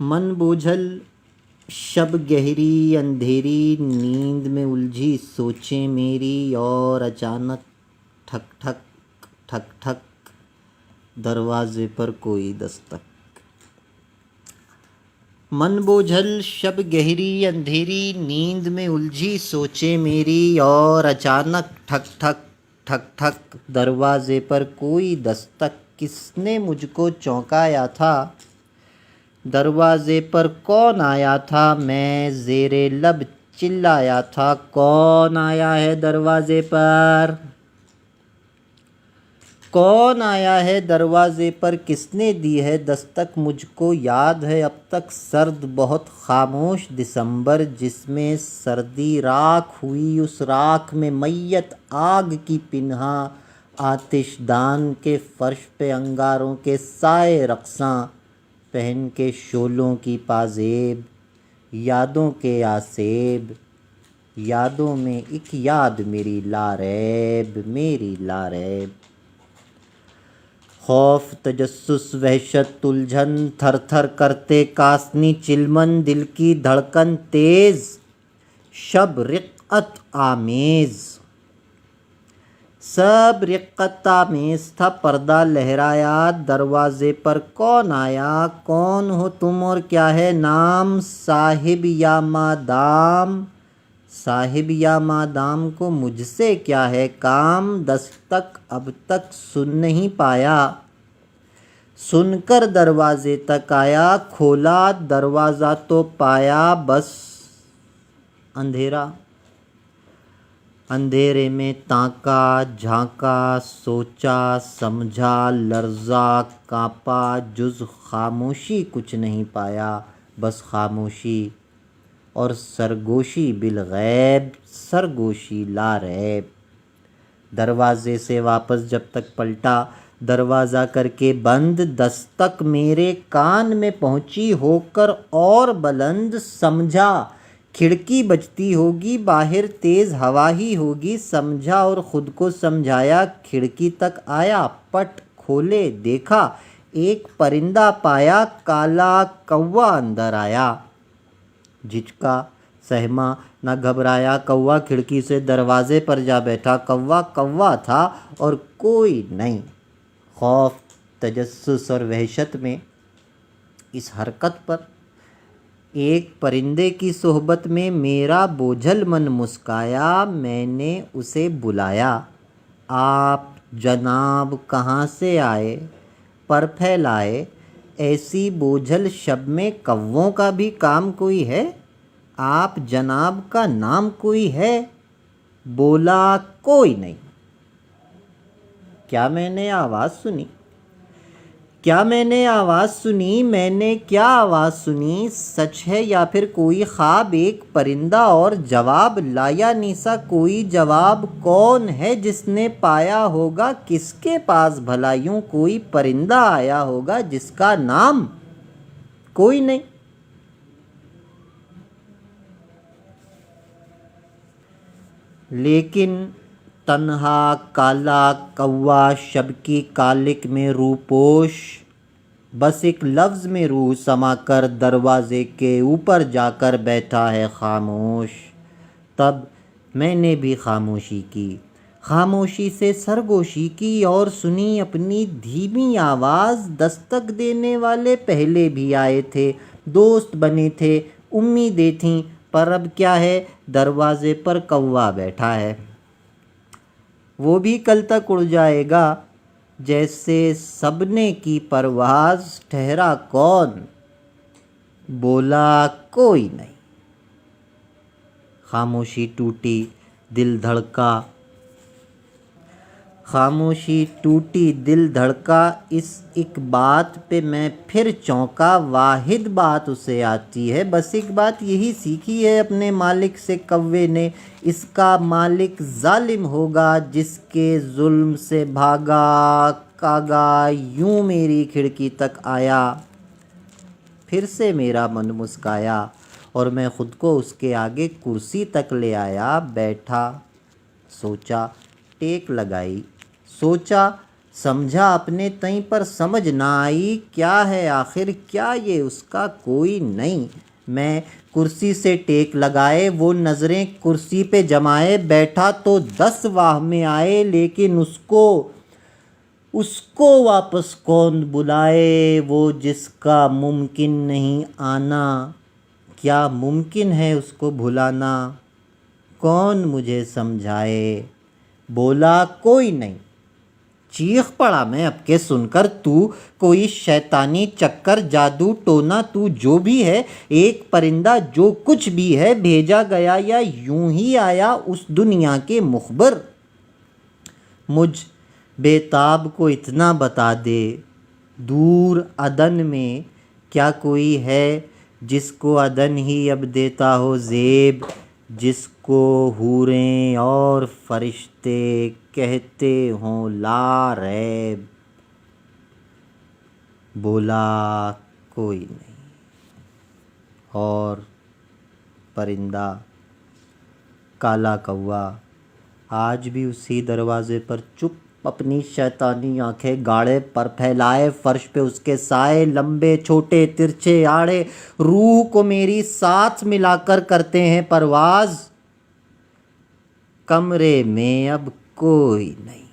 من بوجھل شب گہری اندھیری، نیند میں الجھی سوچیں میری، اور اچانک ٹھک ٹھک ٹھک ٹھک دروازے پر کوئی دستک۔ من بوجھل شب گہری اندھیری، نیند میں الجھی سوچیں میری، اور اچانک ٹھک ٹھک ٹھک ٹھک دروازے پر کوئی دستک۔ کس نے مجھ کو چونکایا تھا؟ دروازے پر کون آیا تھا؟ میں زیر لب چلایا تھا، کون آیا ہے دروازے پر؟ کون آیا ہے دروازے پر؟ کس نے دی ہے دستک؟ مجھ کو یاد ہے اب تک سرد بہت خاموش دسمبر، جس میں سردی راکھ ہوئی، اس راکھ میں میت آگ کی پنہاں، آتش دان کے فرش پہ انگاروں کے سائے رقصاں، پہن کے شعلوں کی پازیب، یادوں کے آسیب، یادوں میں ایک یاد میری لاریب، میری لاریب۔ خوف، تجسس، وحشت، الجھن، تھر تھر کرتے کاسنی چلمن، دل کی دھڑکن تیز، شب رقت آمیز۔ سب رقت آمیز تھا، پردہ لہرایا، دروازے پر کون آیا؟ کون ہو تم اور کیا ہے نام؟ صاحب یا مادام؟ صاحب یا مادام کو مجھ سے کیا ہے کام؟ دستک اب تک سن نہیں پایا، سن کر دروازے تک آیا، کھولا دروازہ تو پایا بس اندھیرا۔ اندھیرے میں تاکا، جھانکا، سوچا، سمجھا، لرزا، کانپا، جز خاموشی کچھ نہیں پایا، بس خاموشی اور سرگوشی بالغیب، سرگوشی لاریب۔ دروازے سے واپس جب تک پلٹا، دروازہ کر کے بند، دستک میرے کان میں پہنچی ہو کر اور بلند، سمجھا کھڑکی بجتی ہوگی، باہر تیز ہوا ہی ہوگی، سمجھا اور خود کو سمجھایا، کھڑکی تک آیا، پٹ کھولے دیکھا، ایک پرندہ پایا، کالا کوا اندر آیا، جھچکا، سہما، نہ گھبرایا، کوا کھڑکی سے دروازے پر جا بیٹھا، کوا کوا تھا اور کوئی نہیں۔ خوف، تجسس اور وحشت میں اس حرکت پر، ایک پرندے کی صحبت میں میرا بوجھل من مسکایا، میں نے اسے بلایا، آپ جناب کہاں سے آئے؟ پر پھیلائے، ایسی بوجھل شب میں کووں کا بھی کام کوئی ہے؟ آپ جناب کا نام کوئی ہے؟ بولا کوئی نہیں۔ کیا میں نے آواز سنی؟ کیا میں نے آواز سنی؟ میں نے کیا آواز سنی؟ سچ ہے یا پھر کوئی خواب؟ ایک پرندہ اور جواب لایا نیسا کوئی جواب، کون ہے جس نے پایا ہوگا؟ کس کے پاس بھلا یوں کوئی پرندہ آیا ہوگا جس کا نام کوئی نہیں؟ لیکن تنہا کالا کوا شب کی کالک میں روپوش، بس ایک لفظ میں روح سما کر دروازے کے اوپر جا کر بیٹھا ہے خاموش۔ تب میں نے بھی خاموشی کی، خاموشی سے سرگوشی کی اور سنی اپنی دھیمی آواز، دستک دینے والے پہلے بھی آئے تھے، دوست بنے تھے، امیدیں تھیں، پر اب کیا ہے؟ دروازے پر کوا بیٹھا ہے، وہ بھی کل تک اڑ جائے گا، جیسے سب نے کی پرواز، ٹھہرا کون؟ بولا کوئی نہیں۔ خاموشی ٹوٹی، دل دھڑکا، خاموشی ٹوٹی، دل دھڑکا، اس ایک بات پہ میں پھر چونکا، واحد بات اسے آتی ہے، بس ایک بات یہی سیکھی ہے اپنے مالک سے کوے نے، اس کا مالک ظالم ہوگا جس کے ظلم سے بھاگا کاگا یوں میری کھڑکی تک آیا۔ پھر سے میرا من مسکایا اور میں خود کو اس کے آگے کرسی تک لے آیا، بیٹھا، سوچا، ٹیک لگائی، سوچا، سمجھا اپنے تئیں پر سمجھ نہ آئی، کیا ہے آخر کیا یہ اس کا کوئی نہیں۔ میں کرسی سے ٹیک لگائے، وہ نظریں کرسی پہ جمائے، بیٹھا تو 10 واہ میں آئے، لیکن اس کو واپس کون بلائے، وہ جس کا ممکن نہیں آنا، کیا ممکن ہے اس کو بھلانا، کون مجھے سمجھائے۔ بولا کوئی نہیں، چیخ پڑا میں اب کے سن کر، تو کوئی شیطانی چکر، جادو ٹونا، تو جو بھی ہے، ایک پرندہ جو کچھ بھی ہے، بھیجا گیا یا یوں ہی آیا اس دنیا کے مخبر۔ مجھ بے تاب کو اتنا بتا دے، دور عدن میں کیا کوئی ہے جس کو عدن ہی اب دیتا ہو زیب، جس کو حوریں اور فرشتے کہتے ہوں لا ریب۔ بولا کوئی نہیں، اور پرندہ کالا کوا آج بھی اسی دروازے پر چپ اپنی شیطانی آنکھیں گاڑے پر پھیلائے، فرش پہ اس کے سائے لمبے چھوٹے ترچھے آڑے، روح کو میری ساتھ ملا کر کرتے ہیں پرواز، کمرے میں اب کوئی نہیں۔